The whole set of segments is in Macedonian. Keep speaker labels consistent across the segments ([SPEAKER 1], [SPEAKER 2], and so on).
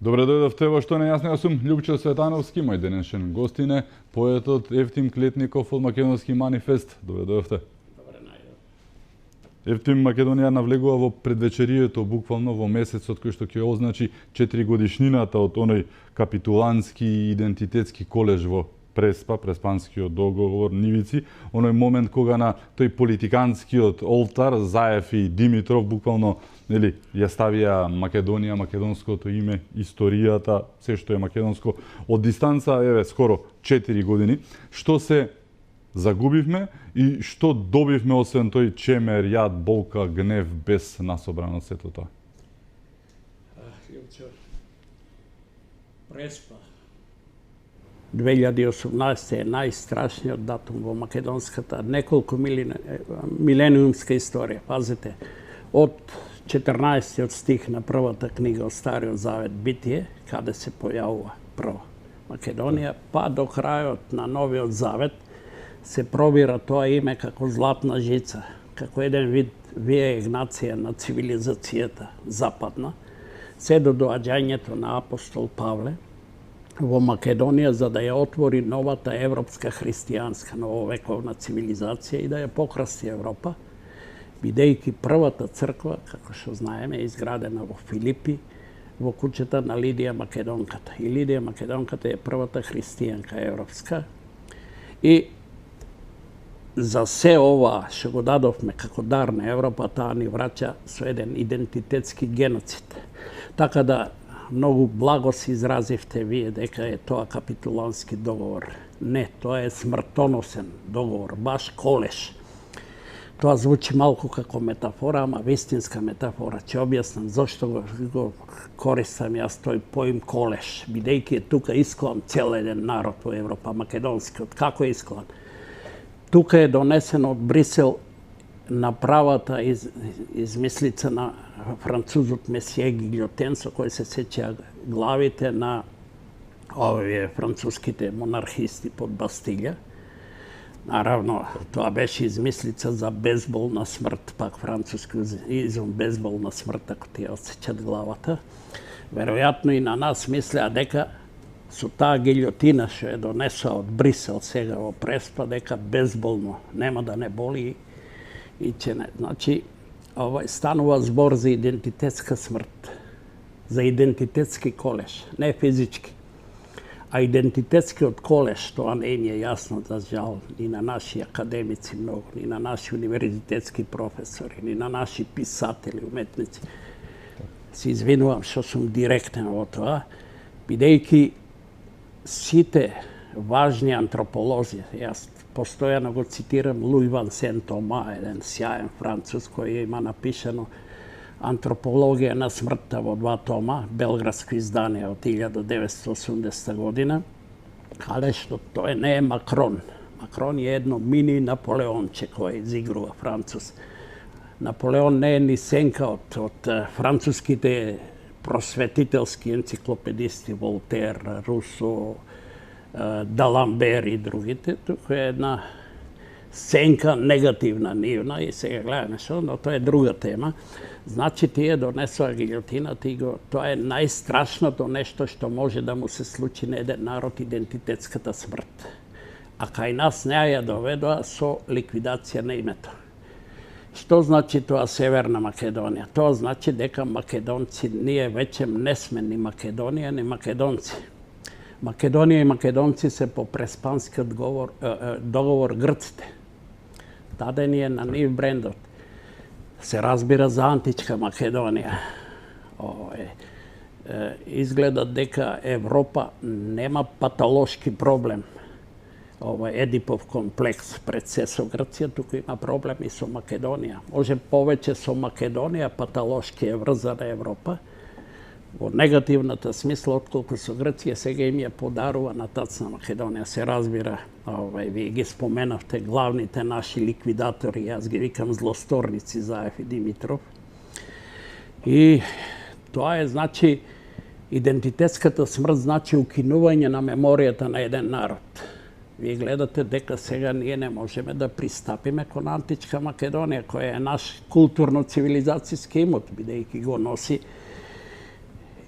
[SPEAKER 1] Добре дојдовте во Што не јасно, јас сум Љупчо Светановски, мој денешен гостин е поетот Евтим Клетников од Македонски манифест. Добре дојдовте.
[SPEAKER 2] Добре најдов.
[SPEAKER 1] Евтим, Македонија навлегува во предвечерието, буквално во месецот кој што ќе означи 4 годишнината од оној капитулански и идентитетски колеж во Преспанскиот договор, Нивици, оној момент кога на тој политиканскиот олтар Заев и Димитров буквално ја ставија Македонија, македонското име, историјата, се што е македонско, од дистанца, скоро 4 години. Што се загубивме и што добивме освен тој чемер, јад, болка, гнев, без насобрано сето тоа?
[SPEAKER 2] Љупчо, Преспа 2018 е најстрашниот датум во македонската неколку милениумска историја. Пазите, од 14 стих на првата книга од Стариот Завет Битие, каде се појавува прво Македонија, па до крајот на Новиот Завет се пробира тоа име како златна жица, како еден вид вие игнација на цивилизацијата западна, се до доаѓањето на апостол Павле во Македонија за да ја отвори новата европска христијанска нововековна цивилизација и да ја покрасти Европа, бидејќи првата црква, како што знаеме, е изградена во Филипи, во куќата на Лидија Македонката. И Лидија Македонката е првата христијанка европска. И за се ова што го дадовме како дар на Европа, таа ни враќа со еден идентитетски геноцид. Така да многу благо се изразивте вие дека е тоа капитулански договор. Не, тоа е смртоносен договор, баш колеш. Тоа звучи малку како метафора, ама вистинска метафора. Ќе објаснам зошто го користам јас тој поим колеш, бидејќи е тука исклан цел еден народ во Европа, македонскиот. Како е исклан? Тука е донесено од Брисел направата измислица на французот Месие Гиљотен, со кој се сеќа главите на овие француските монархисти под Бастилја. Наравно, тоа беше измислица за безболна смрт, пак француски изум безболна смрт, ако ти ја осеќат главата. Веројатно и на нас мислеа дека со таа гиљотина што ја донесоа од Брисел сега во Преспа, дека безболно, нема да не боли и че не. Значи, станува збор за идентитетска смрт, за идентитетски колеш, не физички. А идентитетскиот колеш, тоа не е јасно, за жал, ни на наши академици многу, ни на наши универзитетски професори, ни на наши писатели, уметници. Се извинувам што сум директен во тоа, бидејќи сите важни антрополози, јас постојано го цитирам Луи Ван Сен-Тома, еден сјаен француз кој има напишано Антропологија на смртта во 2 тома, белградско издание од 1980 година, каде што тој не е Макрон. Макрон е едно мини Наполеонче кој изигрува француз. Наполеон не е ни сенка од француските просветителски енциклопедисти Волтер, Русо, Даламбер и другите, тука е една сенка негативна, нивна и сега гледаме што, но тоа е друга тема. Значи тие донесоа гиљотината и тоа е најстрашното нешто што може да му се случи на еден народ, идентитетската смрт. А кај нас не ја доведоа со ликвидација на името. Што значи тоа Северна Македонија? Тоа значи дека македонци, ние веќе не сме ни Македонија, ни македонци. Македонија и македонци се по Преспанскиот договор грците. Дадени е на нив брендот. Се разбира за античка Македонија. Изгледа дека Европа нема патолошки проблем. Едипов комплекс пред се со Грција, туку има проблем и со Македонија. Може повеќе со Македонија патолошки е врзана Европа, во негативната смисла, отколку со Грција сега им ја подарува на тацна Македонија. Се разбира, вие ги споменавте главните наши ликвидатори, јас ги викам злосторници Заев и Димитров. И тоа е, значи, идентитетската смрт значи укинување на меморијата на еден народ. Вие гледате дека сега ние не можеме да пристапиме кон античка Македонија, која е наш културно-цивилизацијски имот, бидејќи го носи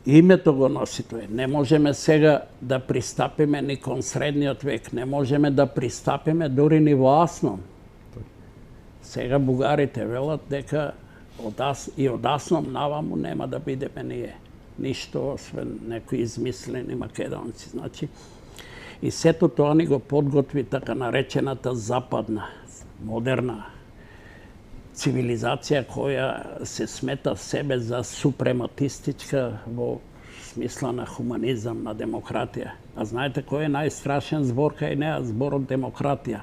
[SPEAKER 2] Името го носи тој. Не можеме сега да пристапиме ни кон средниот век, не можеме да пристапиме дури ни во Аснон. Сега бугарите велат дека од Аснон наваму нема да бидеме ние. Ништо освен некои измислени македонци. Значи, и сето тоа ни го подготви така наречената западна, модерна цивилизација која се смета себе за супрематистичка во смисла на хуманизам, на демократија. А знаете кој е најстрашен збор кај неа? Зборот демократија.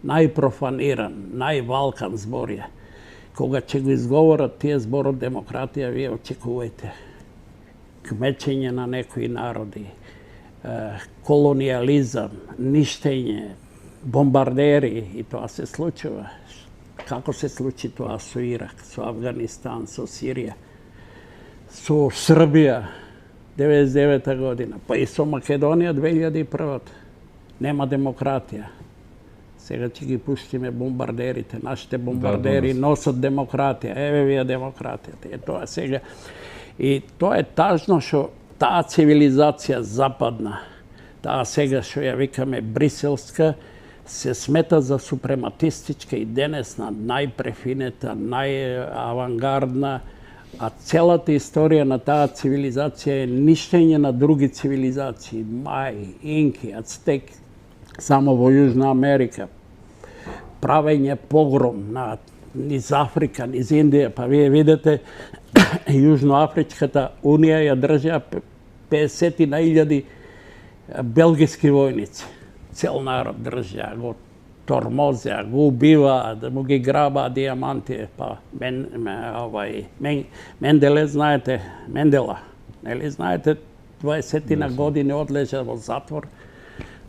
[SPEAKER 2] Најпрофаниран, највалкан збор е. Кога ќе го изговорат тие зборот демократија, вие очекувајте кмечење на некои народи, колониализам, ништење, бомбардери, и тоа се случува. Како се случи тоа со Ирак, со Афганистан, со Сирија, со Србија 99 година, па и со Македонија 2001. Нема демократија. Сега ќе ги пуштиме бомбардерите, нашите бомбардери носат демократија. Еве вие демократијата. Тоа сега. И тоа е тажно што таа цивилизација западна, таа сега што ја викаме бриселска, се смета за супрематистичка и денес на најпрефинета, најавангардна, а целата историја на таа цивилизација е ништење на други цивилизации, Маи, Инки, Ацтеки, само во Јужна Америка, правење погром низ Африка, низ Индија, па вие видите Јужноафричката унија ја држа 50.000 белгиски војници. Цел народ држа, го тормозеа, го убиваа, да му ги грабаа дијаманти, па Менделе, знаете, Мендела, нели знаете, 20 години одлежа во затвор,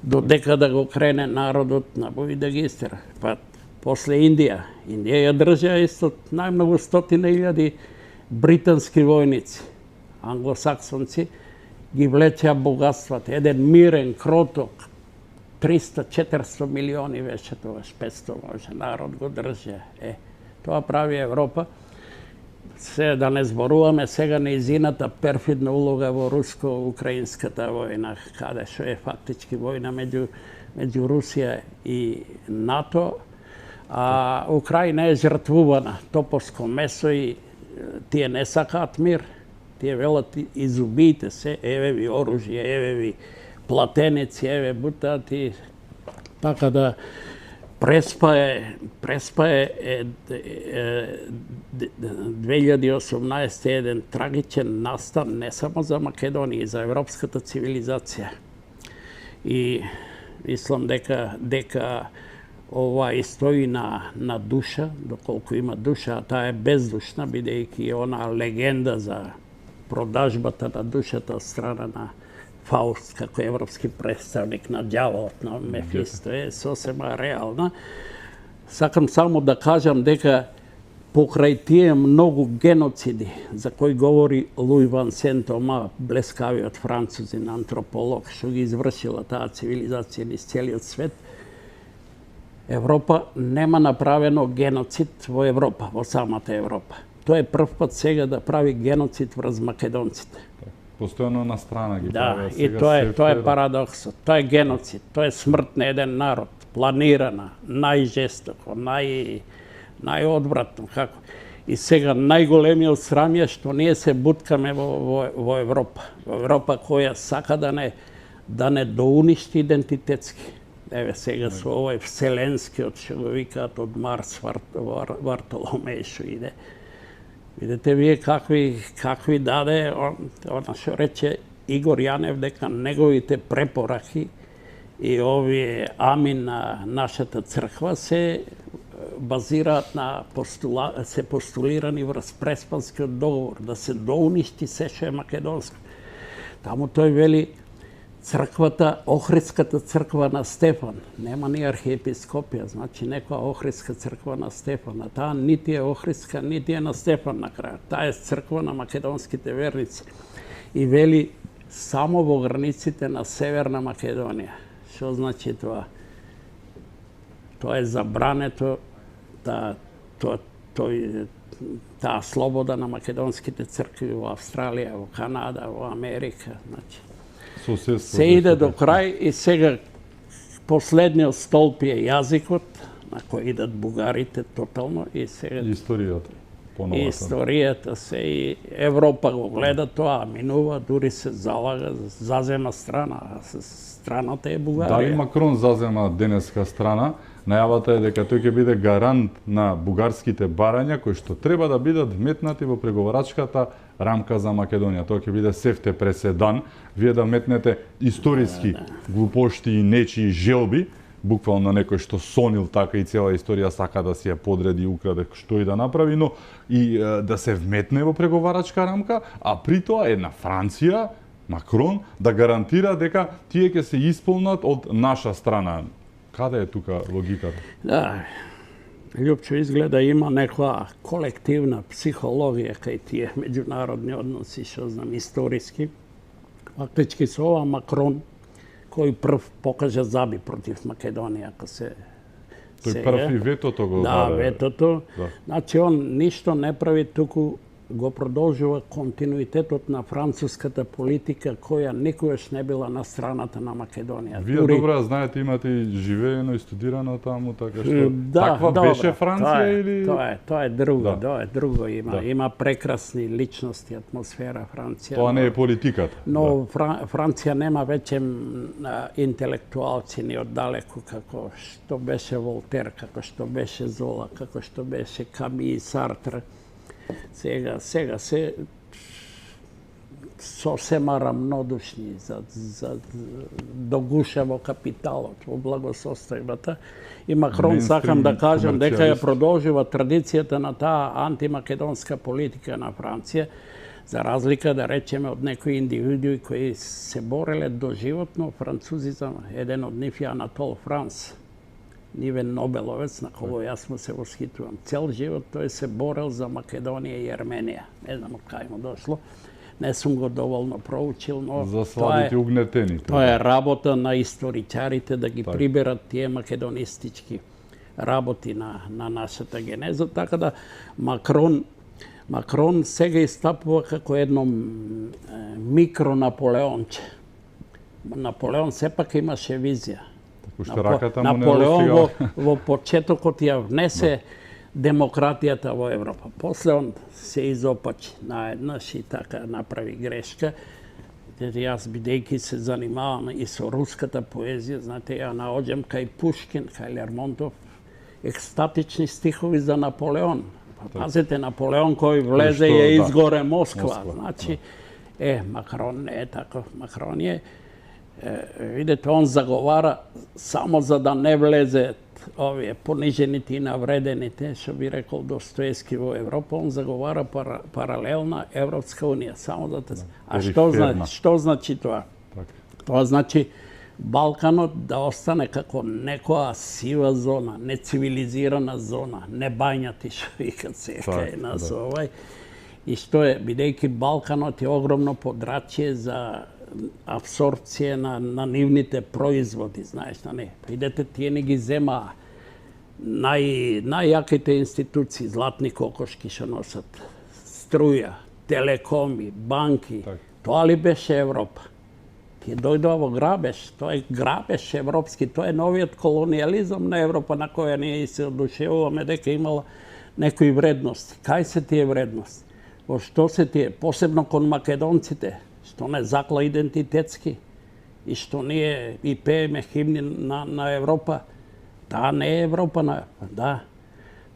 [SPEAKER 2] додека да го крене народот на бој да ги истера. Па после Индија ја држа исто најмногу 100.000 британски војници, англосаксонци, ги влечеа богатствата. Еден мирен, кроток, 300-400 милиони беше тогаш, 500 може, народ го држа. Тоа прави Европа. Се да не зборуваме сега нејзината перфидна улога во руско-украинската војна, каде што е фактички војна меѓу Русија и НАТО, а Украина е жртвувана, топорско месо и тие не сакаат мир. Тие велат изубијте се, еве ви оружје, еве ви платеници, еве бутат и така да преспае 2018 еден трагичен настан не само за Македонија, и за европската цивилизација. И мислам дека ова и стои на душа, доколку има душа, а таа е бездушна, бидејќи она легенда за продажбата на душата од страна на Фауст, како европски представник на ѓаволот, на Мефисто, е сосема реална. Сакам само да кажам дека покрај тие многу геноциди за кои говори Луи Ван Сент-Ома, блескавиот французин антрополог, што ги извршила таа цивилизација низ целиот свет, Европа нема направено геноцид во Европа, во самата Европа. Тоа е прв пат сега да прави геноцид врз македонците.
[SPEAKER 1] Постојано на страна ги
[SPEAKER 2] прави. Да, и тоа е парадоксот. Тоа е геноцид, тоа е смрт на еден народ, планирана, најжестоко, најодвратно, како. И сега најголемиот срам е што ние се буткаме во Европа. Во Европа која сака да не доуништи идентитетски. Еве сега со овој вселенскиот, што го викаат од Марс Вартоломеј што иде. Видите вие какви даде, она што рече Игор Јанев, дека неговите препораки и овие амин на нашата црква се базираат се постулирани врз Преспанскиот договор, да се доуништи се што е македонско. Таму тој вели црквата, Охридската црква на Стефан, нема ни архиепископија, значи некоја Охридска црква на Стефан, а таа нити е Охридска, нити е на Стефан на крај. Таа е црква на македонските верници. И вели само во границите на Северна Македонија. Што значи тоа? Тоа е забрането, таа слобода на македонските цркви во Австралија, во Канада, во Америка. Значи,
[SPEAKER 1] Соседство.
[SPEAKER 2] се иде до крај и сега последниот столб е јазикот, на кој идат бугарите тотално и сега
[SPEAKER 1] Историјата.
[SPEAKER 2] Историјата се и Европа го гледа тоа, минува, дури се залага, зазема страна, а страната е Бугарија.
[SPEAKER 1] Дали Макрон зазема денеска страна? Најавата е дека тој ќе биде гарант на бугарските барања кои што треба да бидат вметнати во преговарачката рамка за Македонија. Тоа ќе биде сефте преседан, вие да метнете историски глупошти и нечии желби, буквално некој што сонил така и цела историја сака да си ја подреди, украде што и да направи, но и да се вметне во преговарачка рамка, а при тоа една Франција, Макрон, да гарантира дека тие ќе се исполнат од наша страна. Каде е тука логиката?
[SPEAKER 2] Да, Љупчо, изгледа има некоја колективна психологија кај тие меѓународни односи, што знам, историски. Фактички со ова Макрон, кој прв покажа заби против Македонија, ако се
[SPEAKER 1] Тој прв и ветото го
[SPEAKER 2] да,
[SPEAKER 1] даде.
[SPEAKER 2] ветото.
[SPEAKER 1] Да.
[SPEAKER 2] Значи, он ништо не прави, туку го продолжува континуитетот на француската политика, која никогаш не била на страната на Македонија.
[SPEAKER 1] Вие добро знаете, имате и живеено и студирано таму, така што таква беше Франција или
[SPEAKER 2] Тоа е друго,
[SPEAKER 1] Да.
[SPEAKER 2] тоа е друго има.
[SPEAKER 1] Да.
[SPEAKER 2] Има прекрасни личности, атмосфера Франција.
[SPEAKER 1] тоа не е политиката?
[SPEAKER 2] Но Франција нема веќе интелектуалци ни оддалеку како што беше Волтер, како што беше Зола, како што беше Ками и Сартр. Сега се сосема рамнодушни за догуша во капиталот, во благосостојбата. И Макрон, сакам да кажам, дека ја продолжува традицијата на таа антимакедонска политика на Франција, за разлика, да речеме, од некои индивидуи кои се бореле доживотно французизам. Еден од нив е Анатол Франс, нивен Нобеловец, на кого јас му се восхитувам. Цел живот тој се борел за Македонија и Арменија. Не знам од кај му дошло. Не сум го доволно проучил, но
[SPEAKER 1] За слабите угнетени.
[SPEAKER 2] тоа е работа на историчарите да ги приберат тие македонистички работи на нашата генеза. Така да Макрон сега истапува како едно микро Наполеонче. Наполеон сепак имаше визија.
[SPEAKER 1] Уште раката му не
[SPEAKER 2] Наполеон
[SPEAKER 1] достигала.
[SPEAKER 2] во почетокот ја внесе демократијата во Европа. После он се изопачи наеднаш и така направи грешка. Јас, бидејќи се занимавам и со руската поезија, знаете, ја наоѓам кај Пушкин, кај Лермонтов, екстатични стихови за Наполеон. Пазете, Наполеон кој влезе и ја изгоре Москва. Значи, Макрон не е таков. Макрон е, видите, он заговара само за да не влезе овие понижените и навредените, што би рекол Достоевски во Европа, он заговара паралелна Европска унија, само за да... А што значи тоа? Тоа значи Балканот да остане како некоја сива зона, нецивилизирана зона, не бањати, што викат се кај нас овај. И што е, бидејќи Балканот е огромно подрачје за абсорбција на нивните производи, знаеш, на не. Идете, тие не ги зема најјаките институции, златни кокошки што носат, струја, телекоми, банки. Тоа ли беше Европа? Тие дојдоа во грабеж, тоа е грабеж европски, тоа е новиот колониализам на Европа на која ние се одушевуваме дека имала некои вредности. Кај се тие вредности? Во што се тие? Посебно кон македонците, што не закла идентитетски и што ние и пееме химни на Европа. Таа не е Европа да.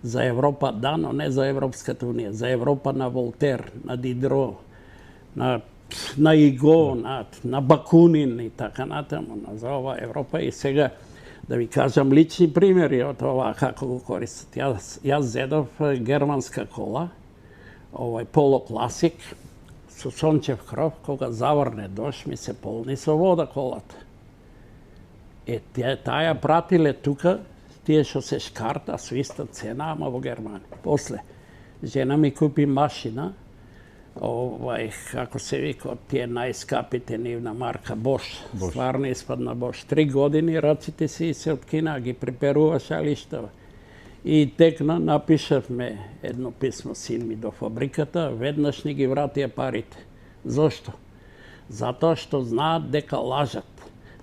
[SPEAKER 2] За Европа да, но не за Европската унија. За Европа на Волтер, на Дидро, на Иго, на Бакунин и така натаму. За ова Европа и сега да ви кажам лични примери од ова како го користат. Јас зедов германска кола, овој Поло Класик, со сончев кров, кога заврне дожд, ми се полни со вода колата. Таа ја пратиле тука, тие што се шкарта со иста цена, ама во Германија. После, жена ми купи машина, како се вика, од тие најскапите нивна марка Бош. Стварно испадна Бош. 3 години раците си се откина, ги приперува шалиштава. И текна, напишавме едно писмо син ми до фабриката, веднаш ни ги вратија парите. Зошто? Затоа што знаат дека лажат,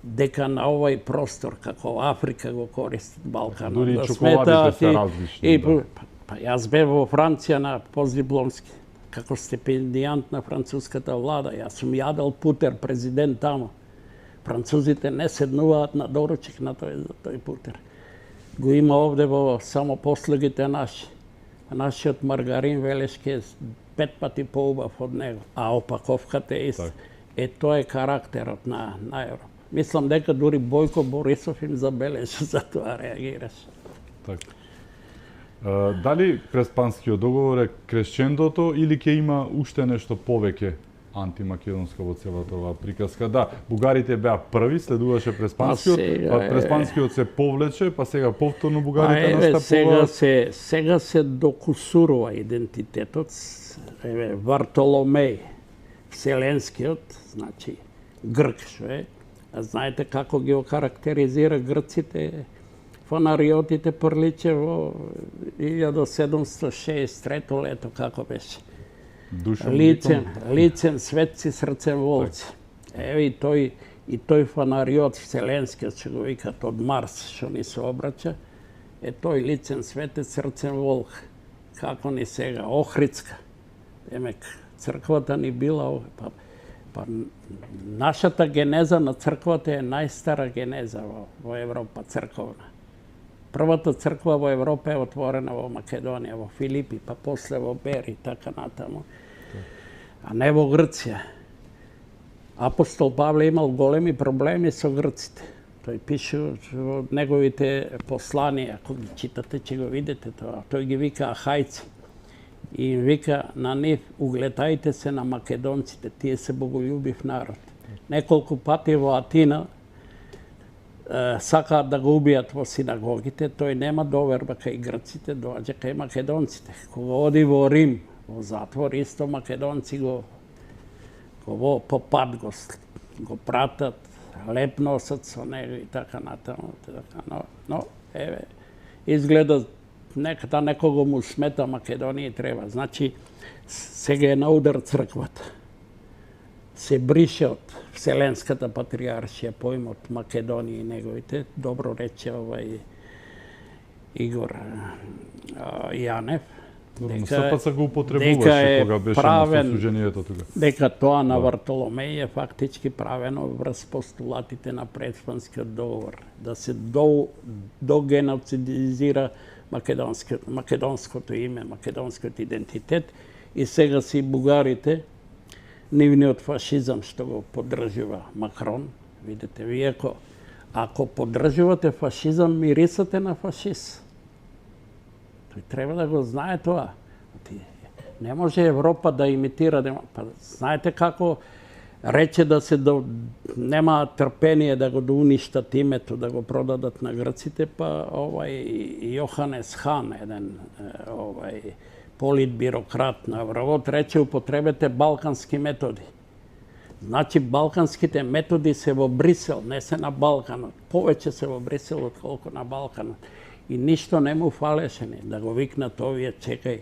[SPEAKER 2] дека на овај простор, како Африка го користат Балканот.
[SPEAKER 1] Дури и чоколадите се различни.
[SPEAKER 2] Па јас бев во Франција на постдипломски, како стипендијант на француската влада. Јас сум јадел путер, президент тамо. Французите не седнуваат на доручик на тој путер. Го има овде во само послугите наши. Нашиот маргарин велешки е 5 пати поубав од него, а опаковката е иста. Тоа е карактерот на Европа. Мислам дека дури Бојко Борисов им забележи, за тоа реагираше.
[SPEAKER 1] Така. Дали Креспанскиот договор е кресчендото или ќе има уште нешто повеќе антимакедонска во целата оваа приказка? Да, бугарите беа први, следуваше Преспанскиот, па Преспанскиот се повлече, па сега повторно бугарите настапуваат.
[SPEAKER 2] Сега се докусурува идентитетот. Вартоломеј Вселенскиот, значи грк што е. Знаете како ги окарактеризира грците? Фанариотите приличе во 1763 лето, како беше. Лицен светци, срцем волци. Еве и тој фанариот вселенскиот, што го викат од Марс, што ни се обраќа, е тој лицен светец, срцем волк. Како ни сега, Охридска. Демек, црквата ни била... Па нашата генеза на црквата е најстара генеза во Европа, црковна. Првата црква во Европа е отворена во Македонија, во Филипи, па после во Бери, така натаму. А не во Грција. Апостол Павле имал големи проблеми со грците. Тој пише во неговите посланија, ако ги читате, ќе го видите тоа. Тој ги вика ахајци. И им вика на нив, угледајте се на македонците, тие се боголюбив народ. Неколку пати во Атина сакаат да го убијат во синагогите, тој нема доверба кај грците, доаѓа кај македонците. Кога оди во Рим, во затвор, исто македонци го по пат го пратат, леп носат со него и така натаму. Но, еве, изгледа некада некого му смета Македонија и треба. Значи, сега е на удар црквата. Се брише од Вселенската патриаршија поимот Македонија и неговите. Добро рече овај Игор Јанев.
[SPEAKER 1] СПЦ го употребуваше кога беше на сосуѓението тука.
[SPEAKER 2] Дека тоа на Вартоломеј е фактички правено врз постулатите на Преспанскиот договор. Да се догеноцидизира македонското име, македонскиот идентитет и сега си бугарите, нивниот фашизам што го поддржува Макрон, видите, вие ако поддржувате фашизам, мирисате на фашист. Тој треба да го знае тоа. Не може Европа да имитира, па знаете како рече да се нема трпение да го уништат името, да го продадат на грците, па Јоханес Хан, еден политбирократ на врагот, рече употребете балкански методи. Значи балканските методи се во Брисел, не се на Балканот. Повеќе се во Брисел отколку на Балканот. И ништо не му фалеше ни. Да го викнат овие, чекај,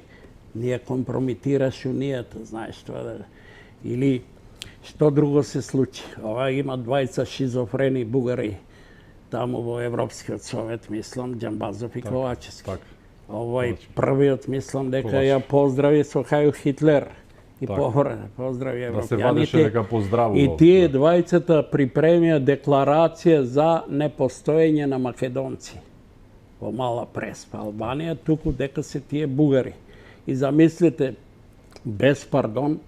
[SPEAKER 2] ние компромитираш унијата, знаеш тоа. Или што друго се случи. Ова има двајца шизофрени бугари таму во Европскиот совет, мислам, Џамбазов и Ковачевски. Овој првиот, мислам, дека ја поздрави со Хају Хитлер. И поздрави европјаните.
[SPEAKER 1] Да се вадеше дека поздравува.
[SPEAKER 2] И тие двајцата припремија декларација за непостоење на македонци во Мала Преспа, Албанија, туку дека се тие бугари. И замислите, без пардон,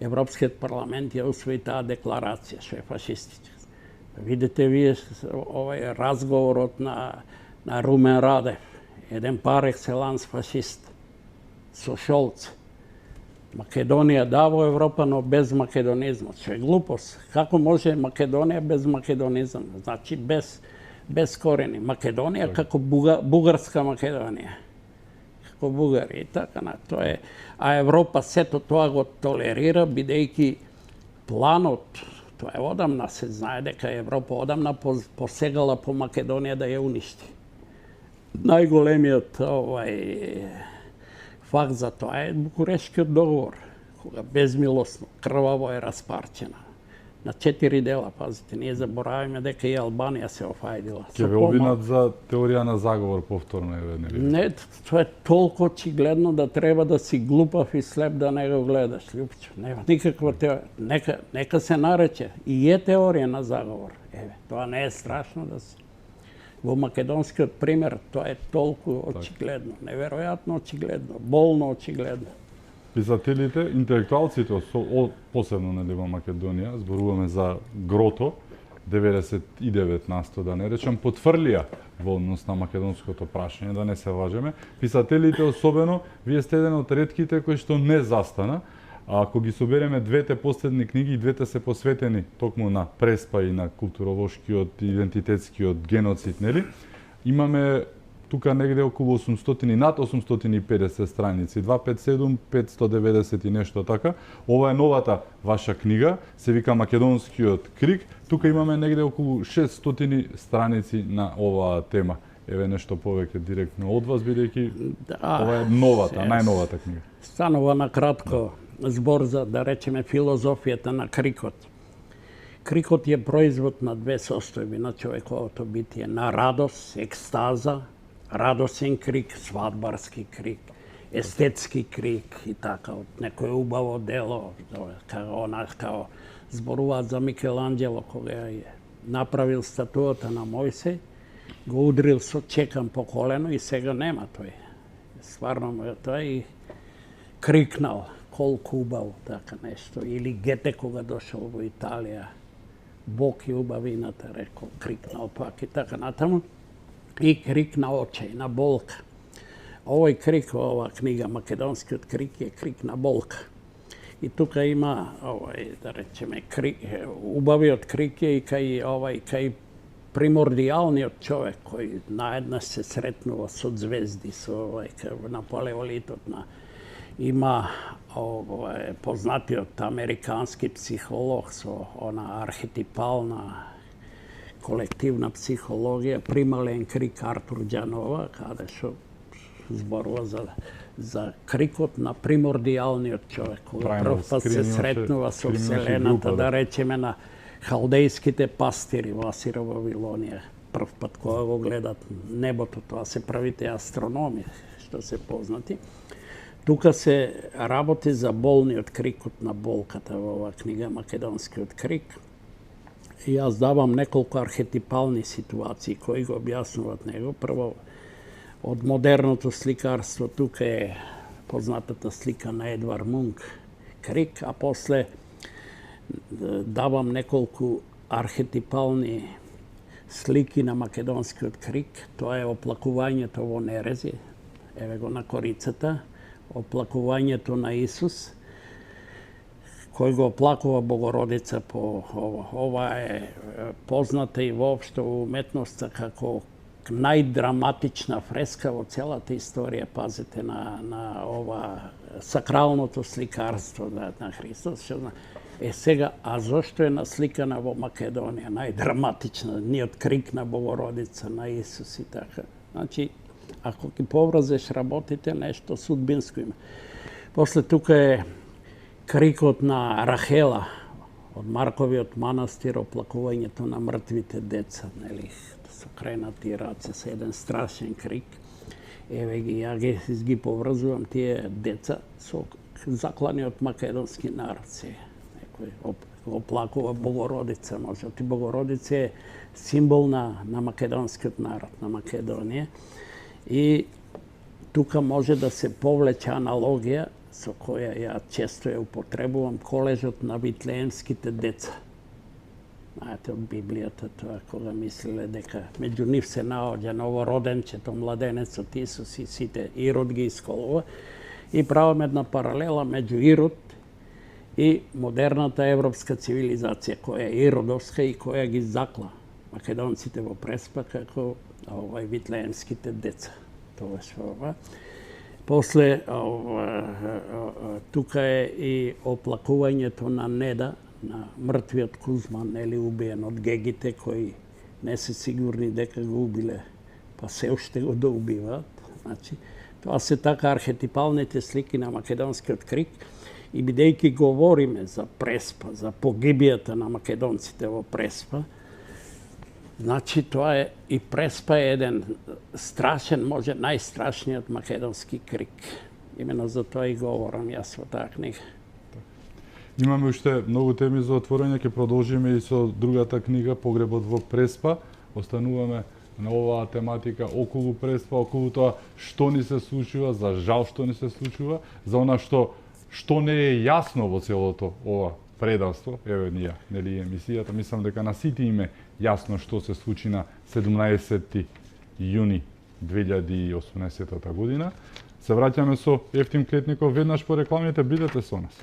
[SPEAKER 2] Европскиот парламент ја усвои таа декларација, што е фашистичка. Видите вие овој разговорот на Румен Радев, еден пар екселанс фашист, со Шолц. Македонија да во Европа, но без македонизмот, што е глупост. Како може Македонија без македонизам? Значи без корени. Македонија како бугарска Македонија. Како бугари и така на тоа е. А Европа сето тоа го толерира, бидејќи планот, тоа е одамна, се знае дека Европа одамна посегала по Македонија да ја уништи. Најголемиот факт за тоа е Букурештскиот договор, кога безмилосно, крваво е распарчена. На 4 дела, пазите, ние забораваме дека и Албанија се офајдила.
[SPEAKER 1] Ке ве обвинат за теорија на заговор повторно, нели?
[SPEAKER 2] Не, тоа е толку очигледно да треба да си глупав и слеп да не го гледаш, Лјупчо. Нема никаква теорија. Нека се нарече и е теорија на заговор. Тоа не е страшно да се. Во македонскиот пример тоа е толку очигледно, неверојатно очигледно, болно очигледно.
[SPEAKER 1] Писателите, интелектуалците, посебно нели во Македонија, зборуваме за Грото, 99% да не речем, потврлија во однос на македонското прашање, да не се лажеме. Писателите особено, вие сте еден од ретките кои што не застана, а ако ги собереме двете последни книги, и двете се посветени токму на Преспа и на културолошкиот, идентитетскиот геноцид, нели? Имаме тука негде околу 800, над 850 страници, 257, 590 и нешто така. Ова е новата ваша книга, се вика Македонскиот крик. Тука имаме негде околу 600 страници на оваа тема. Еве нешто повеќе директно од вас, бидејќи ова е новата, најновата книга.
[SPEAKER 2] Станува на кратко збор за, да речеме, филозофијата на крикот. Крикот е производ на две состојби на човековото битие, на радост, екстаза, радосен крик, свадбарски крик, естетски крик и така, од некое убаво дело, као зборуваат за Микеланджело, кога е направил статуата на Мојсей, го удрил со чекан по колено и сега нема тој. Стварно му е тоа и крикнал, колку убаво, така нешто. Или Гете кога дошол во Италија, Бог и убавината, рекол, крикнал пак и така натаму. И крик на очај, на болка. Овој крик, ова книга, Македонскиот крик, е крик на болка. И тука има, да речеме, убавиот крик е и кај примордијалниот човек, кој наеднаш се сретнува со звезди, на палеолитот. Има познатиот американски психолог со она архетипална колективна психологија, примален крик Артур Џанова, каде што зборува за крикот на примордијалниот човек, кога прв пат се сретнува со Вселената, да речеме на халдејските пастири во Асира Вавилонија. Прв пат кога го гледат небото, тоа се правите астрономи, што се познати. Тука се работи за болниот крикот на болката во оваа книга, Македонскиот крик. И јас давам неколку архетипални ситуации кои го објаснуваат него. Прво, од модерното сликарство, тука е познатата слика на Едвар Мунк, крик, а после давам неколку архетипални слики на македонскиот крик. Тоа е оплакувањето во нерези, еве го на корицата, оплакувањето на Исус, кој го оплакува Богородица по ова. Ова е позната и воопшто во уметноста како најдраматична фреска во целата историја, пазите, на ова сакралното сликарство на Христос. Сега, а зошто е насликана во Македонија најдраматична, ниот крик на Богородица, на Исус и така. Значи, ако ги повразеш работите, нешто судбинско има. После тука е крикот на Рахела од Марковиот манастир, оплакувањето на мртвите деца, нели, со кренати раце, со еден страшен крик. Еве ги, ја ги поврзувам тие деца со закланиот македонски народ. Некој оплакува Богородица, може. Богородица е символ на македонскиот народ, на Македонија. И тука може да се повлече аналогија со која ја често ја употребувам, колежот на витлеемските деца. Знаете, од Библијата тоа, кога мислеле дека меѓу нив се наоѓа новороденчето, младенецот Исус и сите, Ирод ги исколува. И правам една паралела меѓу Ирод и модерната европска цивилизација, која е иродовска и која ги закла македонците во Преспа како витлеемските деца. Тоа што ова. После тука е и оплакувањето на Неда, на мртвиот Кузман, нели, убиен од гегите, кои не се сигурни дека го убиле па се уште го доубиваат. Значи, тоа се така архетипалните слики на македонскиот крик и бидејќи говориме за Преспа, за погибијата на македонците во Преспа, значи тоа е и Преспа е еден страшен, може најстрашниот македонски крик. Имено за тоа и говорам јас во таа книга.
[SPEAKER 1] Имаме уште многу теми за отворање, ќе продолжиме и со другата книга Погребот во Преспа. Остануваме на оваа тематика околу Преспа, околу тоа што ни се случува, за жал што ни се случува, за она што не е јасно во целото ова предавство. Еве ние, нели емисијата, мислам дека на сите име јасно што се случи на 17 јуни 2018 година. Се враќаме со Евтим Клетников веднаш по рекламите, бидете со нас.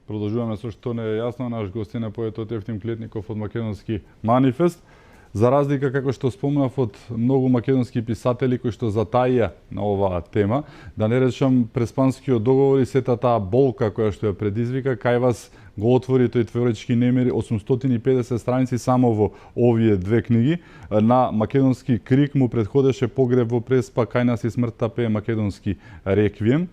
[SPEAKER 1] Продолжуваме со што не е јасно. Наш гостин е поетот Евтим Клетников од Македонски манифест. За разлика, како што спомнав, од многу македонски писатели кои што затаија на оваа тема, да не речам Преспанскиот договор и сета таа болка која што ја предизвика, кај вас го отвори тој творечки немир 850 страници само во овие две книги. На Македонски крик му претходеше Погреб во Преспа, кај нас и смртта пее македонски реквием.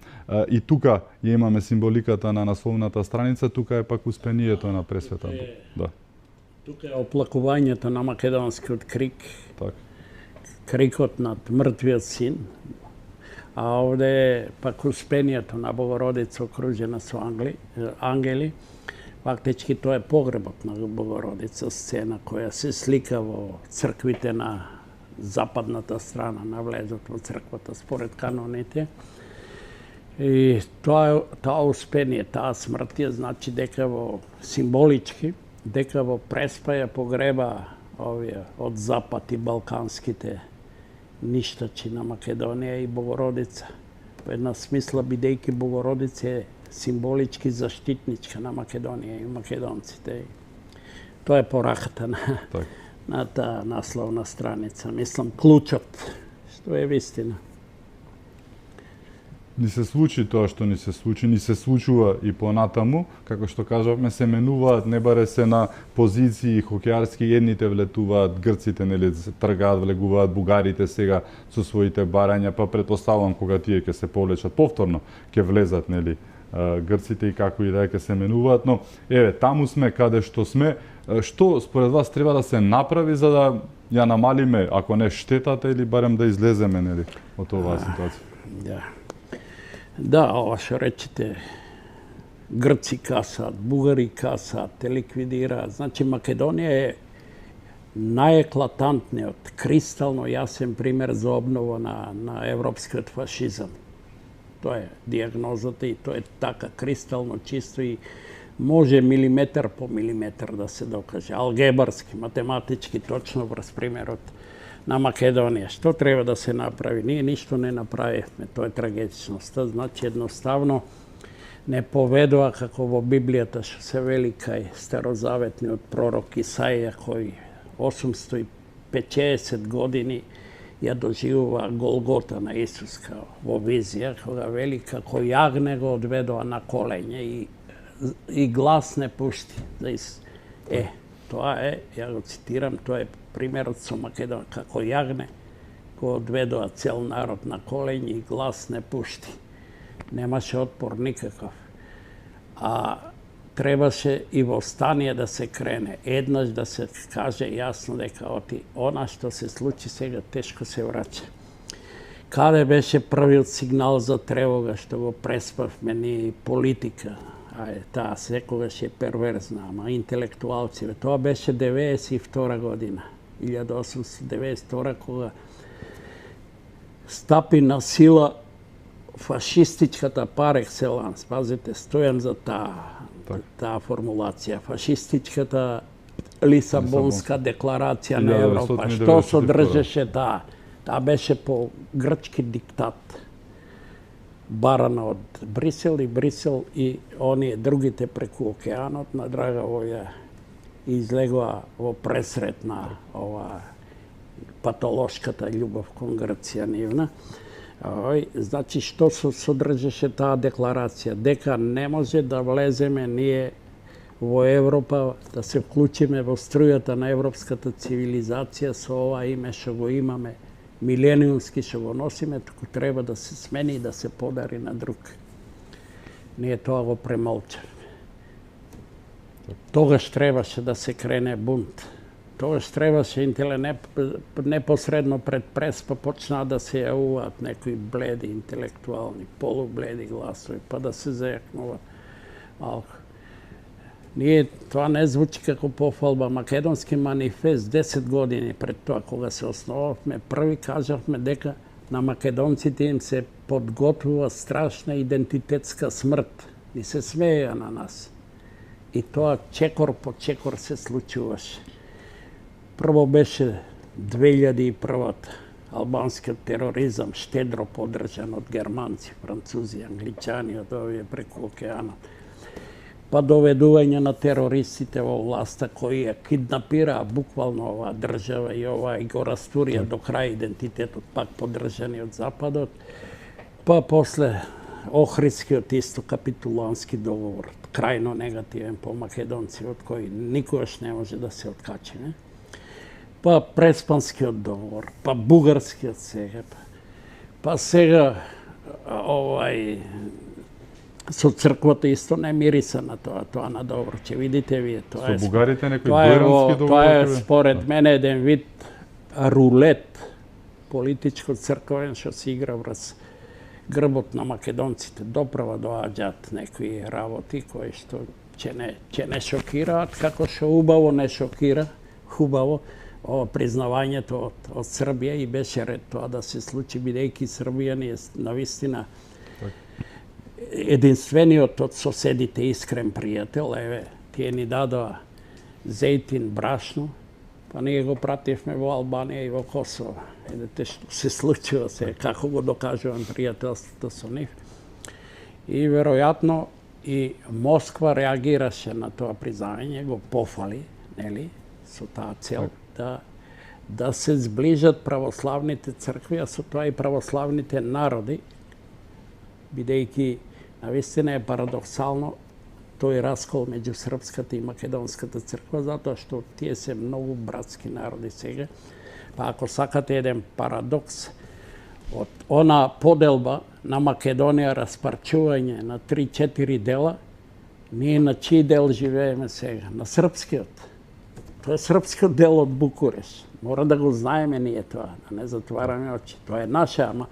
[SPEAKER 1] И тука ја имаме символиката на насловната страница, тука е пак успението на пресвета. Да.
[SPEAKER 2] Тука е оплакувањето на македонскиот крик,
[SPEAKER 1] Так.
[SPEAKER 2] крикот над мртвиот син, а овде е пак успението на Богородица окружена со ангели. Фактички тоа е погребот на Богородица, сцена која се слика во црквите на западната страна на влезот во црквата според каноните. И тоа успение, таа смрт ја значи дека во символички дека во Преспа ја погреба овие од запад и балканските ништачи на Македонија и Богородица. Во една смисла, бидејќи Богородица е символички заштитничка на Македонија и македонците. Тоа е пораката на таа насловна страница. Мислам, клучот, што е вистина.
[SPEAKER 1] Ни се случи тоа што ни се случува и понатаму, како што кажавме, се менуваат, не баре се на позиции хокеарски, едните влетуваат, грците нели тргаат, влегуваат, бугарите сега со своите барања, па претпоставувам кога тие ќе се повлечат повторно, ќе влезат нели грците и како и да ќе се менуваат, но еве таму сме каде што сме. Што според вас треба да се направи за да ја намалиме, ако не штетата, или барем да излеземе нели од оваа ситуација?
[SPEAKER 2] Да, ова што речете, грци касаат, бугари касаат, те ликвидираат. Значи, Македонија е најеклатантниот, кристално јасен пример за обнова на европскиот фашизам. Тоа е диагнозата и тоа е така кристално чисто и може милиметар по милиметар да се докаже. Алгебарски, математички, точно врз примерот на Македонија. Што треба да се направи? Ние ништо не направивме. Тоа е трагичноста. Значи, едноставно не поведува како во Библијата што се вели кај старозаветниот пророк Исаија, кој 850 години ја доживува Голгота на Исус во визија, кога вели како јагне го одведоа на колење и глас не пушти. Тоа е, ја го цитирам, тоа е примерот со Македонија, како јагне го одведоа цел народ на колење и глас не пушти. Немаше отпор никаков. А требаше и во стание да се крене. Еднаш да се каже јасно дека она што се случи сега тешко се враќа. Каде беше првиот сигнал за тревога што го преспавме ние политика? Таа секогаш е перверзна, ама интелектуалци. Тоа беше 92 година. 1892 кога стапи на сила фашистичката пар екселанс. Пазите, стојам за таа формулација. Фашистичката Лисабонска декларација на Европа. Што содржеше таа? Таа беше по грчки диктат. Барана од Брисел и оние другите преку океанот на драга волја излегоа во пресрет на ова патолошката љубов кон Грција нивна. Значи, што содржеше таа декларација? Дека не може да влеземе ние во Европа, да се вклучиме во струјата на европската цивилизација со ова име што го имаме, милениумски што го носиме, туку треба да се смени и да се подари на друг. Ние тоа го премолчавме. Тогаш требаше да се крене бунт. Тогаш требаше непосредно пред Преспа почнаа да се јавуваат некои бледи, интелектуални, полубледи гласови, па да се зајакнува малку. Ние, тоа не звучи како пофалба. Македонски манифест 10 години пред тоа, кога се основавме, први кажавме дека на македонците им се подготвува страшна идентитетска смрт. Ни се смееја на нас. И тоа чекор по чекор се случуваше. Прво беше 2001-та, албанскиот тероризам, штедро поддржан од германци, французи, англичани, од овие преку океанот. Па доведување на терористите во власта кои ја киднапираа буквално оваа држава и оваа и го растурија до крај идентитетот, пак поддржани од Западот. Па после Охридскиот исто капитулански договор, крајно негативен по македонци, од кој никогаш не може да се откачиме. Па Преспанскиот договор, па Бугарскиот сега, па сега со црквата исто не мириса на тоа на добро. Че видите вие,
[SPEAKER 1] тоа со бугарите некој дојрански договор.
[SPEAKER 2] Тоа е според мене еден вид рулет политичко црковен што се игра врз грбот на македонците. Доправа доаѓаат некои работи кои што ќе не шокираат, како што убаво не шокира, хубаво признавањето од Србија и беше ред тоа да се случи, бидејќи Србија ни е навистина единствениот од соседите искрен пријател. Еве, тие ни дадоа зејтин, брашно, па ние го пративме во Албанија и во Косово. Едете што се случува се, како го докажувам пријателството со нив. И веројатно и Москва реагираше на тоа признавање, го пофали, нели, со таа цел да се зближат православните цркви, а со тоа и православните народи, бидејќи навистина е парадоксално тој раскол меѓу српската и македонската црква, затоа што тие се многу братски народи сега. Па ако сакате еден парадокс, од она поделба на Македонија, распарчување на 3-4 дела, ние на чиј дел живееме сега? На српскиот. Тоа е српскиот дел од Букуреш. Мора да го знаеме ние тоа, да не затвараме очи. Тоа е наше, ама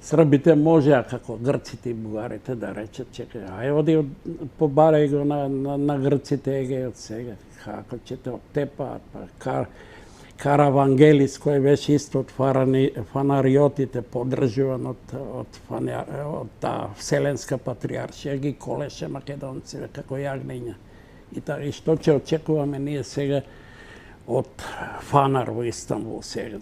[SPEAKER 2] србите можеа, како грците и бугарите, да речат, чекај, ај оди побарај го на грците егејот сега. Како ќе те оттепаат, па Каравангелис, кој беше исто од фанариотите, поддржуван од таа Вселенска патриаршија, ги колеше македонците како јагниња. И што ќе очекуваме ние сега од фанар во Истанбул сега?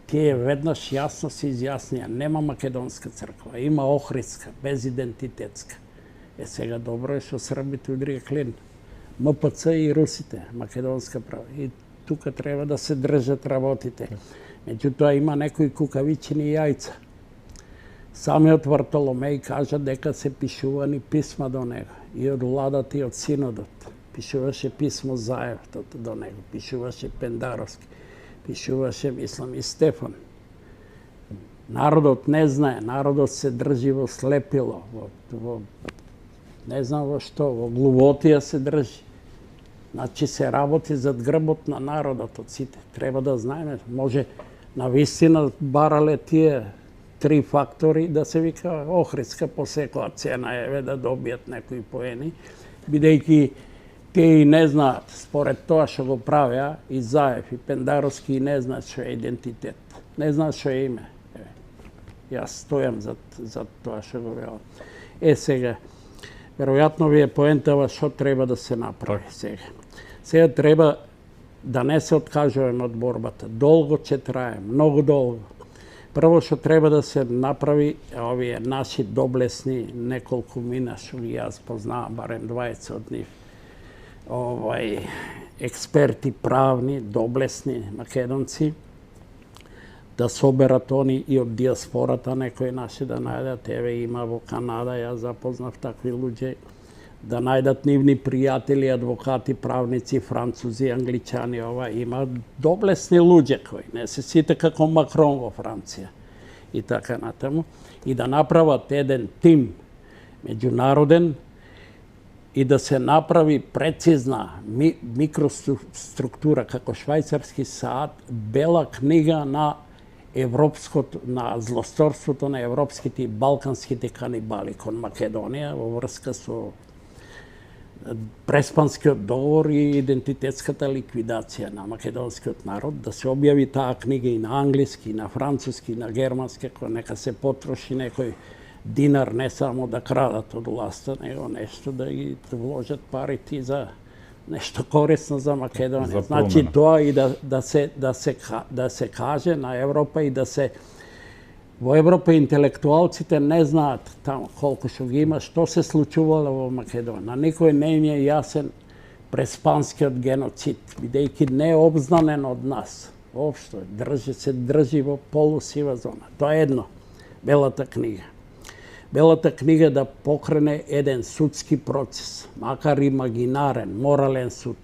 [SPEAKER 2] Тие веднаш јасно се изјаснија, нема македонска црква, има охридска, безидентитетска. Сега добро е што србите удрија клин. МПЦ и русите, македонска права. И тука треба да се држат работите. Меѓутоа има некои кукавичини јајца. Самиот Вартоломеј кажа дека се пишувани писма до него. И од владата и од синодот. Пишуваше писмо Заев до него, пишуваше Пендаровски. Пишуваше, мислам, и Стефан. Народот не знае, народот се држи во слепило, во не знам во што, во глувотија се држи. Значи се работи зад грбот на народот од сите. Треба да знаеме, може навистина барале тие 3 фактори да се вика Охридска по секоја цена, еве да добијат некои поени, бидејќи тие и не знаат, според тоа што го правеа, и Заев, и Пендаровски, и не знаат што е идентитет. Не знаат што е име. Јас стојам за тоа што го велам. Сега, веројатно ви е поентава што треба да се направи сега. Сега треба да не се откажуваме од борбата. Долго ќе трае, многу долго. Прво што треба да се направи, овие наши доблесни неколку мина, што ги јас познавам, барем 20 од нив, експерти правни, доблесни македонци, да соберат они и од диаспората некои наши да најдат. Еве има во Канада, ја запознав такви луѓе, да најдат нивни пријатели, адвокати, правници, французи, англичани, има доблесни луѓе кои не се сите како Макрон во Франција и така натаму, и да направат еден тим меѓународен и да се направи прецизна микроструктура како швајцарски саат, бела книга на на злосторството на европските и балканските канибали кон Македонија во врска со Преспанскиот договор и идентитетската ликвидација на македонскиот народ, да се објави таа книга и на англиски, и на француски, и на германски, кој нека се потроши некој динар, не само да крадат од власта, него нешто да ги вложат парите за нешто корисно за Македонија. Значи тоа и да се каже на Европа и да се во Европа интелектуалците не знаат таму колку што ги има, што се случувало во Македонија. На никој не им е јасен преспанскиот геноцид, бидејќи не е обзнанен од нас. Општо се држи во полусива зона. Тоа е едно, Белата книга. Белата книга да покрене еден судски процес, макар имагинарен, морален суд,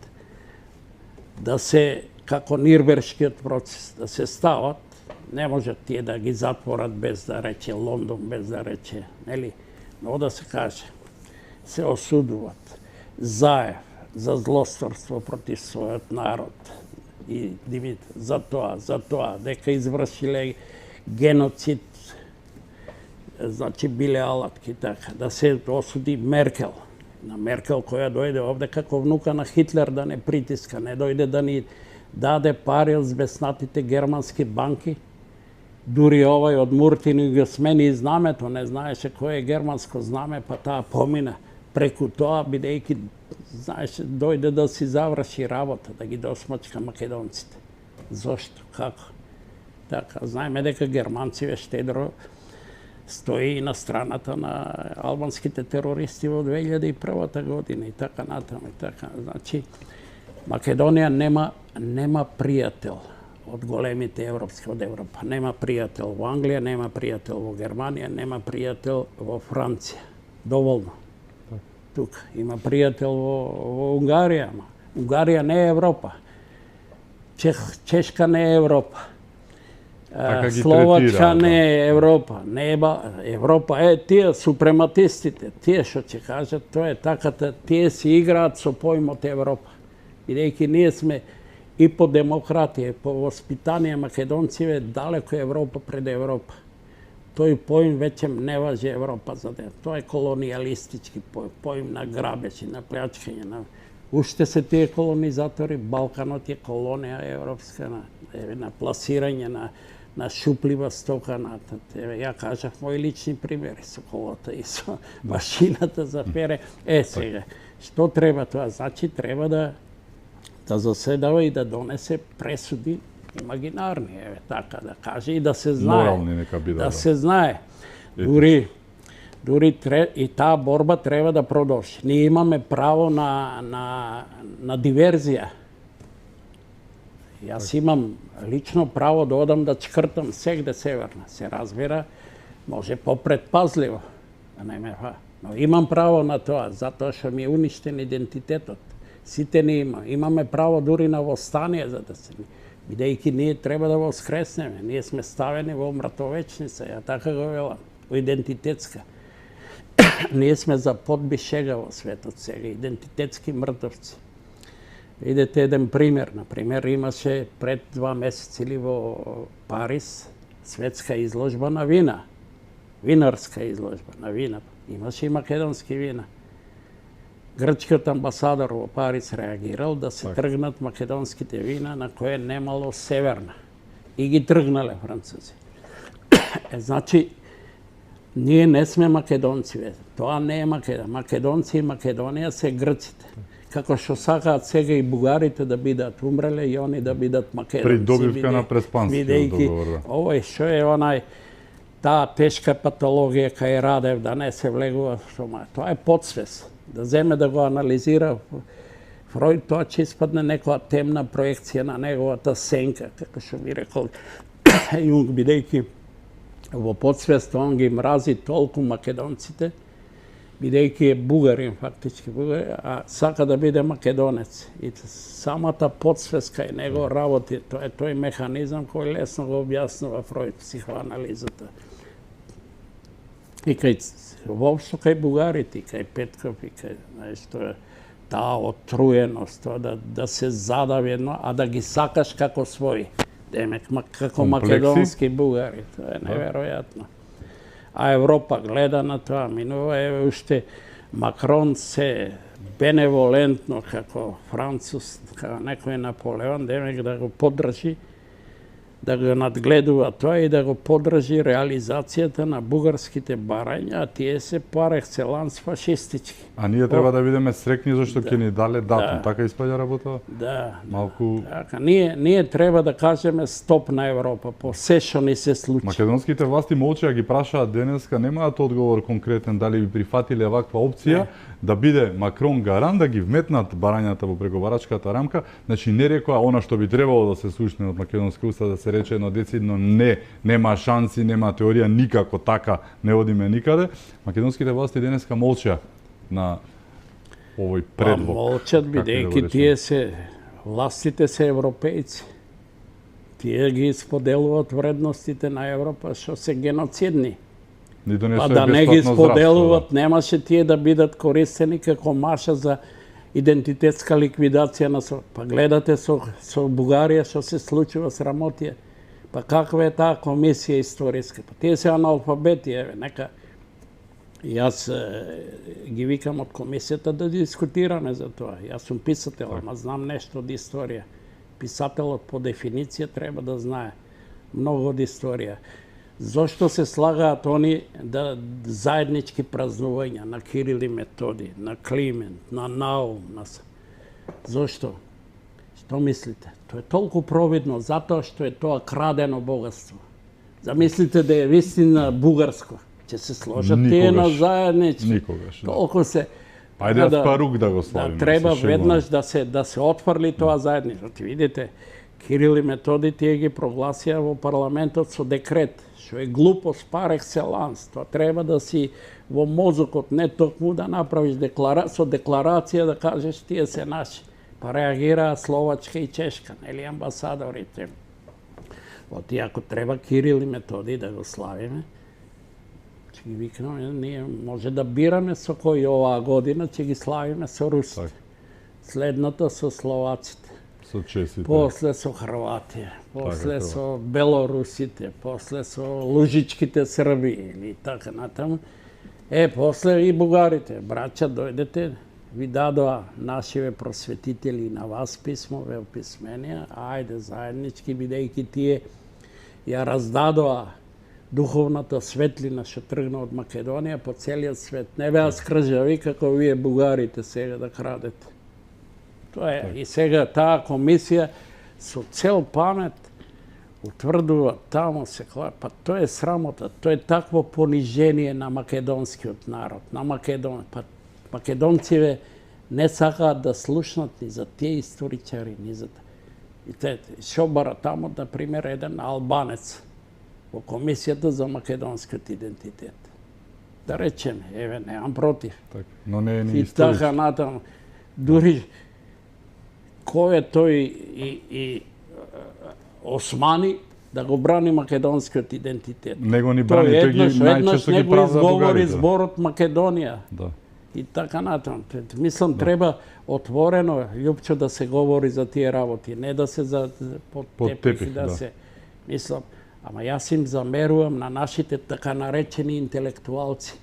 [SPEAKER 2] да се, како Нирнбергскиот процес, да се стават, не можат тие да ги затворат без да рече Лондон, без да рече, нели, но да се каже, се осудуват Заев за злосторство против својот народ и за тоа, дека извршиле геноцид, значи биле алатки, така, да се осуди Меркел, на Меркел која дојде овде како внука на Хитлер да не притиска, не дојде да ни даде пари од збеснатите германски банки, дури овај од Муртини го смени знамето, не знаеше кој е германско знаме, па таа помина преку тоа, бидејќи знаеше дојде да си заврши работа, да ги досмачка македонците. Зошто? Како? Така, знаеме дека германците штедро стои на страната на албанските терористи во 2001 година и така натаму и така. Значи, Македонија нема пријател од големите европски, од Европа. Нема пријател во Англија, нема пријател во Германија, нема пријател во Франција. Доволно. Тука има пријател во Унгарија, Унгарија не е Европа. Чешка не е Европа. Словачка не е Европа. Европа е тие супрематистите, тие што ќе кажат, тоа е таката, тие си играат со поимот Европа. Бидејќи ние сме и по демократија, по воспитание македонциве далеко Европа пред Европа. Тој поим веќе не важи Европа за ден. Тоа е колонијалистички поим на грабежи, на плячкање. Уште се тие колонизатори, Балканот е колонија европска на пласирање на шуплива стока. Ја кажав мои лични примери со колата и со машината за пере. Сега, што треба тоа? Значи треба да заседава и да донесе пресуди имагинарни, така да каже, и да се знае.
[SPEAKER 1] Морални нека бидат.
[SPEAKER 2] Да се знае. Дури и таа борба треба да продолжи. Ние имаме право на диверзија. Јас имам лично право да одам да чкртам сегде северна. Се разбира, може попредпазливо, да не ме но имам право на тоа, затоа што ми е уништен идентитетот. Сите не имаме право дури на восстание за да се бидејќи ние треба да воскреснеме. Ние сме ставени во мратовечница, ја така го велам, во идентитетска. Ние сме за подбишега во светот сега, идентитетски мртовци. Видете еден пример. Например, имаше пред 2 месеци или во Париз светска изложба на вина. Винарска изложба на вина. Имаше и македонски вина. Грчкиот амбасадор во Париз реагирал да се тргнат македонските вина на кое немало северна. И ги тргнале французи. Значи, ние не сме македонци, тоа не е Македонија. Македонци и Македонија се грците. Како што сакаат сега и бугарите да бидат умреле и они да бидат македонци.
[SPEAKER 1] Придобивка на Преспанскиот договор.
[SPEAKER 2] Овој што е таа тешка патологија кај Радев да не се влегува тоа е подсвес. Да земе да го анализира Фројд, тоа ќе испадне некоја темна проекција на неговата сенка, како што би рекол Јунг, бидејќи во подсвест он ги мрази толку македонците, бидејќи е бугарин, фактички бугарин, а сака да биде македонец. И самата подсвест кај него работи, тоа е тој механизам кој лесно го објаснува Фројд, психоанализата. И воопшто кај бугарите, кај Петков, и кај, знаеш, тоа таа отруеност, тоа да се задави едно, а да ги сакаш како своји. Демек, како македонски бугари, тоа е неверојатно. А Европа гледа на тоа, минува е уште Макрон се беневолентно како Француз, како некој Наполеон, демек да го поддржи, да го надгледува тоа и да го поддржи реализацијата на бугарските барања, а тие се пар екселанс фашистички.
[SPEAKER 1] А ние треба да бидеме срекни зашто ќе ни дале датум, така испаѓа работа?
[SPEAKER 2] Да.
[SPEAKER 1] Малку
[SPEAKER 2] Така, ние треба да кажеме стоп на Европа по се што ни се случи.
[SPEAKER 1] македонските власти молчеа, ги прашаат денеска, немаат одговор конкретен дали би прифатиле ваква опција да биде Макрон гарант да ги вметнат барањата во преговарачката рамка. Значи не рекоа она што би требало да се слушне од македонска уста, да се рече едно децидно не, нема шанси, нема теорија, никако така не одиме никаде. Македонските власти денеска молчеа на овој предлог.
[SPEAKER 2] Молчат, бидејќи тие се, властите се европејци. Тие ги споделуваат вредностите на Европа што се геноцидни. Па да не ги споделуват, немаше тие да бидат користени како маша за идентитетска ликвидација на Па гледате со Бугарија што се случува срамотија. Па каква е таа комисија историска? Па тие се аналфабети, еве, нека јас ги викам од комисијата да дискутираме за тоа. Јас сум писател, ама знам нешто од историја. Писателот по дефиниција треба да знае многу од историја. Зошто се слагаат они да заеднички празнувања на Кирил и Методи, на Климент, на Наум, Зошто? Што мислите? Тоа е толку провидно затоа што е тоа крадено богатство. Замислите да е вистина бугарско. Ќе се сложат тие на заеднички.
[SPEAKER 1] Никогаш.
[SPEAKER 2] Толку се
[SPEAKER 1] Ајде Аспарук да го славиме.
[SPEAKER 2] Треба веднаш да се отфрли тоа заедничко. Видите, Кирил и Методи тие ги прогласија во парламентот со декрет, што е глупост пар екселанс. Тоа треба да си во мозокот, не токму да направиш со декларација да кажеш тие се наши. Па реагираа Словачка и Чешка, нели амбасадорите. И ако треба Кирил и Методи да го славиме, ќе ги викнеме, ние може да бираме со кој оваа година, ќе ги славиме со русите. Следното со словаците.
[SPEAKER 1] Со чесите.
[SPEAKER 2] После со Хрватија, после со белорусите, после со лужичките Срби или така натаму. После и бугарите. Браќа, дојдете, ви дадоа нашиве просветители на вас писмове, описменија, ајде заеднички, бидејќи тие ја раздадоа духовната светлина што тргна од Македонија по целиот свет. Не беа скржави како вие бугарите сега да крадете. Тоа е. И сега таа комисија со цел памет утврдува тамо се па тоа е срамота, тоа е такво понижение на македонскиот народ, на Па македонците не сакаат да слушнат ни за тие историчари, ни за и те што бара тамо, на пример, еден албанец во комисијата за македонскиот идентитет. Да речеме, еве, немам против.
[SPEAKER 1] Но не е ни
[SPEAKER 2] историч. И така натаму. Дури кој е тој и Османи да го брани македонскиот идентитет.
[SPEAKER 1] Него ни брани, тој ги најчесто ги правда бугарите.
[SPEAKER 2] Зборот Македонија.
[SPEAKER 1] Да.
[SPEAKER 2] И така натаму. Мислам, треба отворено, љупчо да се говори за тие работи, не да се под тепих да се... Мислам, ама јас им замерувам на нашите така наречени интелектуалци,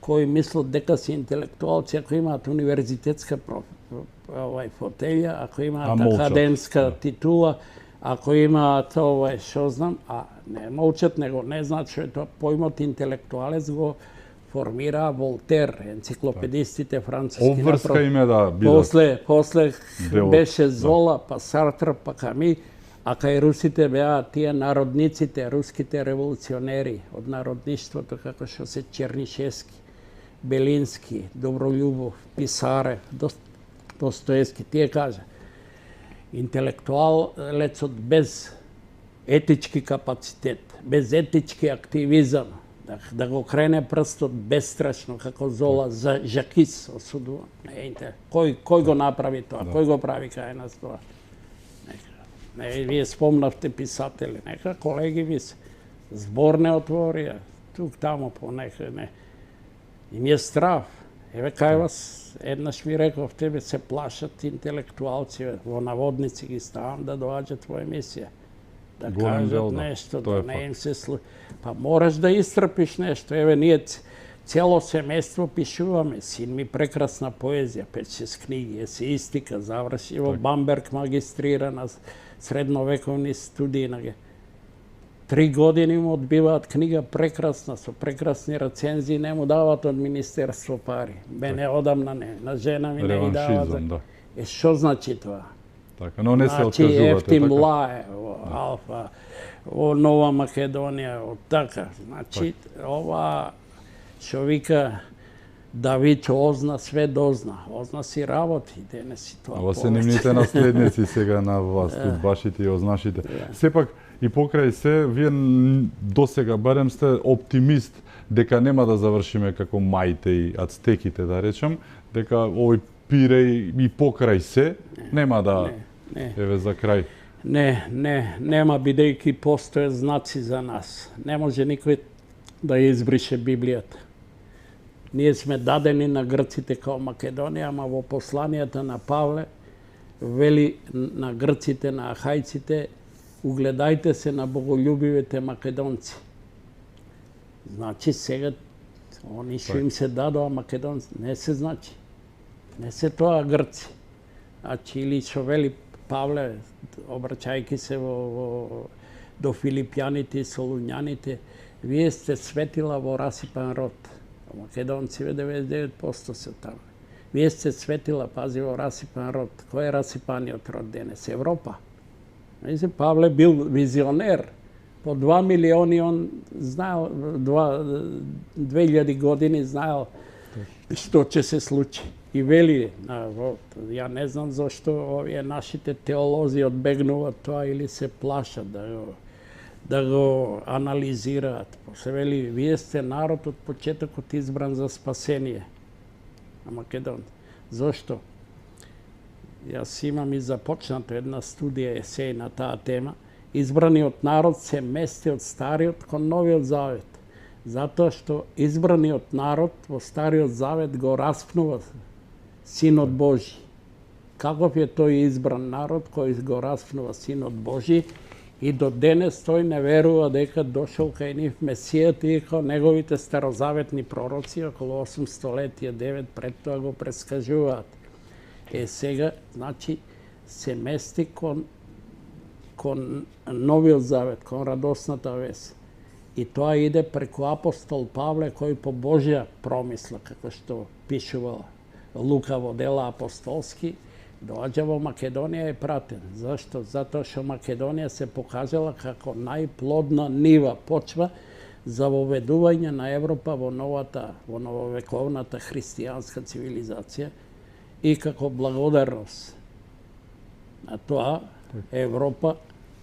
[SPEAKER 2] кои мислат дека се интелектуалци ако имаат универзитетска фотелја, ако имаат академска титула, ако имаат што знам, а не молчат, него не знаат што е тоа. Поимот интелектуалец го формира Волтер, енциклопедистите француски.
[SPEAKER 1] Обврска име да бидат.
[SPEAKER 2] После беше Зола, па Сартр, па Ками, а кај русите беа тие народниците, руските револуционери од народништвото, како што се Чернишевски, Белински, Доброљубов, Писарев, Достоевски, тие кажа. Интелектуалецот без етички капацитет, без етички активизам, да го крене прстот бестрашно, како Зола за Жакис осудува. Кој го направи тоа? Кој го прави кај нас тоа? Вие спомнавте писатели, нека колеги ви се збор не отворија, тук тамо по нека не. И ми е страв. Еве кај вас, еднаш ми реков, тебе се плашат интелектуалци, во наводници ги ставам да доаѓат во емисија. Да кажат нешто, да не им се слу... Па мораш да истрпиш нешто. Еве, ние цело семејство пишуваме. Син ми прекрасна поезија, 5-6 книги, есеистика, заврши во Бамберг, магистрира на средновековни студии. 3 години му одбиваат книга прекрасна, со прекрасни рецензии, не му даваат од Министерство пари. Мене одамна не, на жена ми не и даваат. Што значи тоа?
[SPEAKER 1] Така, но не се откажувате.
[SPEAKER 2] Значи, Ефтим Лае, во Алфа, во Нова Македонија, од така. Значи, ова, што вика Давид Озна, све дозна. Озна си работи, денес си тоа.
[SPEAKER 1] Ова се нивните наследници сега на вас, Тутбашите и Ознашите. Сепак, и покрај се, вие досега барем сте оптимист дека нема да завршиме како маите и ацтеките, да речам, дека овој Пиреј и покрај се нема да еве за крај.
[SPEAKER 2] Нема, бидејќи постоje знаци за нас. Не може никој да ја избрише Библијата. Ние сме дадени на грците као Македонија, ама во посланијата на Павле вели на грците, на ахајците, угледајте се на боголюбивите македонци. Значи сега они што им се дадоа македонци, не се значи. Не се тоа грци. Значи, или што вели Павле, обраќајќи се до филипјаните и солуњаните, вие сте светила во расипан род. Македонциве 99% се таму. Вие сте светила, пази, во расипан род. Кој е расипаниот род денес? Европа. Павле бил визионер. По 2 милиони он знаел, 2000 години знаел што ќе се случи. И вели, ја не знам зашто овие нашите теолози одбегнуваат тоа или се плашат да го анализираат. Се вели, вие сте народ од почетокот избран за спасение на Македонија. Зошто? Јас имам и започнато една студија есеј на таа тема. Избраниот народ се мести од Стариот кон Новиот Завет. Затоа што избраниот народ во Стариот Завет го распнува Синот Божи. Каков е тој избран народ кој го распнува Синот Божи и до денес тој не верува дека дошол кај нив Месијата и како неговите старозаветни пророци околу 800 летија 9 пред тоа го прескажуваат. Сега, значи, се мести кон Новиот Завет, кон радосната вест. И тоа иде преку апостол Павле, кој по Божја промисла, како што пишува Лука во дела апостолски, доаѓа во Македонија и пратен. Зашто? Затоа што Македонија се покажала како најплодна нива, почва за воведување на Европа во нововековната христијанска цивилизација и како благодарност на тоа Европа,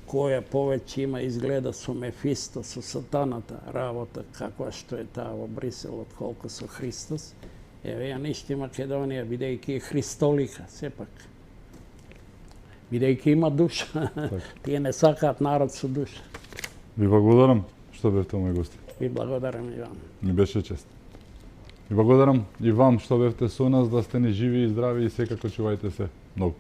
[SPEAKER 2] која повеќе има изгледа со Мефисто, со сатаната работа, каква што е таа во Брисел, отколку со Христос, еве ја ништи Македонија, бидејќи е христолика, сепак. Бидејќи има душа, тие не сакаат народ со душа.
[SPEAKER 1] Ви благодарам што бевте мој гости.
[SPEAKER 2] Ви благодарам и вам.
[SPEAKER 1] Ми беше чест. Ви благодарам и вам што бевте со нас, да сте ни живи и здрави и секако чувајте се многу.